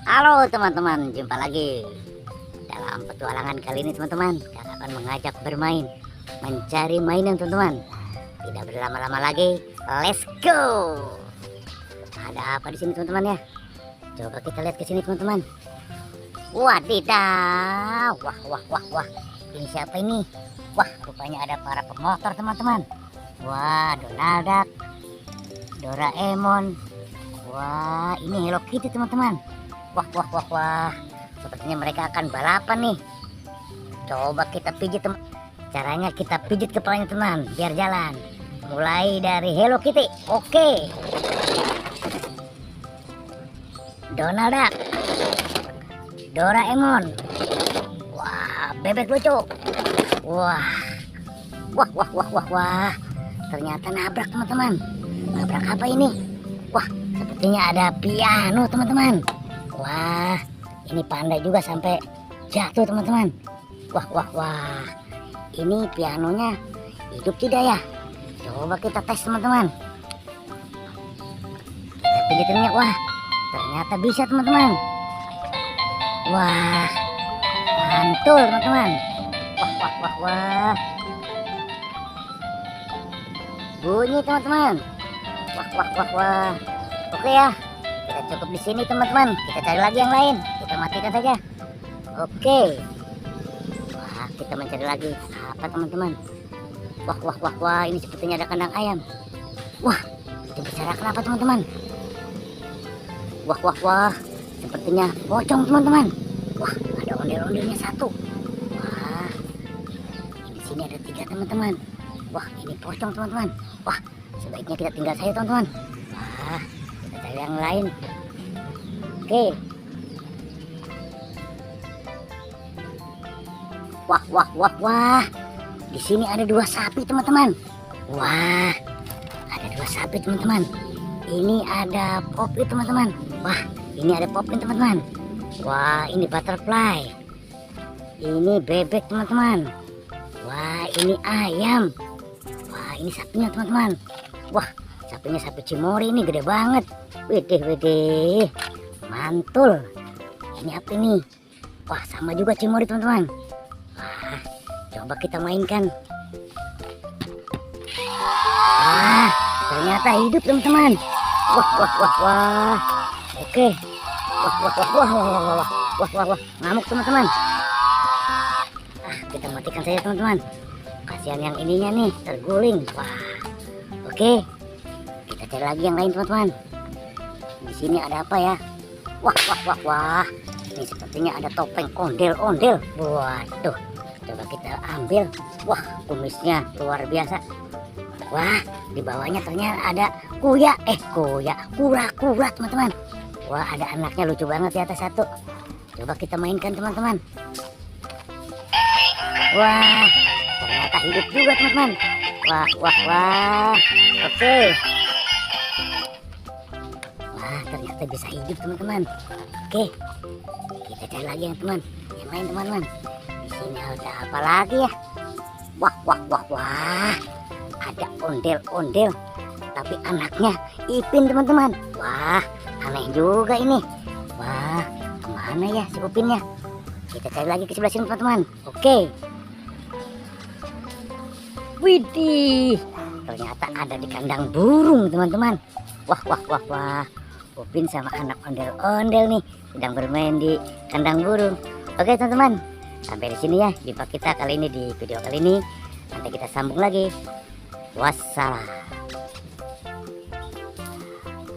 Halo teman-teman, jumpa lagi dalam petualangan kali ini teman-teman. Kita akan mengajak bermain, mencari mainan teman-teman. Tidak berlama-lama lagi, let's go. Ada apa di sini teman-teman ya? Coba kita lihat ke sini teman-teman. Wadidaw, wah. Ini siapa ini? Wah, rupanya ada para pemotor teman-teman. Wah, Donald Duck, Doraemon. Wah, ini Hello Kitty teman-teman. Wah. Sepertinya mereka akan balapan nih. Coba kita pijit teman. Caranya kita pijit kepalanya teman, biar jalan. Mulai dari Hello Kitty. Oke. Donald Duck, Doraemon. Wah, bebek lucu. Wah. Ternyata nabrak teman-teman. Nabrak apa ini? Wah, sepertinya ada piano teman-teman. Wah, ini pandai juga sampai jatuh teman-teman. Wah. Ini pianonya hidup tidak ya? Coba kita tes teman-teman. Kita pijitinnya. Wah, ternyata bisa teman-teman. Wah, mantul teman-teman. Wah. Bunyi teman-teman. Wah. Oke ya. Kita cukup di sini teman-teman. Kita cari lagi yang lain. Kita matikan saja. Oke. Wah, kita mencari lagi apa teman-teman? Wah. Ini sepertinya ada kandang ayam. Wah, itu bicara kenapa teman-teman? Wah. Sepertinya pocong teman-teman. Wah, ada ondel-ondelnya satu. Wah, di sini ada 3 teman-teman. Wah, ini pocong teman-teman. Wah, sebaiknya kita tinggal saja teman-teman. Wah, kita cari yang lain. Oke. Wah. Di sini ada 2 sapi teman-teman. Wah, ada 2 sapi teman-teman. Ini ada Poppy teman-teman. Wah, ini ada Poppy teman-teman. Wah, ini butterfly. Ini bebek teman-teman. Wah, ini ayam. Wah, ini sapinya teman-teman. Wah, sapinya sapi Cimori ini gede banget. Widih. Mantul. Ini apa ini? Wah, sama juga Cimori teman-teman. Wah, coba kita mainkan. Wah, ternyata hidup teman-teman. Wah. Oke. Wah. Ngamuk teman-teman. Kita matikan saja teman-teman. Kasihan yang ininya nih terguling. Wah. Oke. Kita cari lagi yang lain teman-teman. Di sini ada apa ya? Wah. Ini sepertinya ada topeng ondel-ondel. Waduh. Coba kita ambil. Wah, kumisnya luar biasa. Wah, di bawahnya ternyata ada kura teman-teman. Wah, ada anaknya lucu banget di atas satu. Coba kita mainkan teman-teman. Wah, ternyata hidup juga teman-teman. Wah. Oke. Wah, ternyata bisa hidup teman-teman. Oke. Kita cari lagi yang lain teman-teman. Di sini ada apa lagi ya? Wah. Ada ondel-ondel. Tapi anaknya Ipin teman-teman. Wah, aneh juga ini. Wah, kemana ya si Upinnya? Kita cari lagi ke sebelah sini teman-teman. Oke. Widih, ternyata ada di kandang burung teman-teman. Wah. Upin sama anak ondel-ondel nih sedang bermain di kandang burung. Oke teman-teman, sampai di sini ya jumpa kita kali ini di video kali ini. Nanti kita sambung lagi. Wassalam.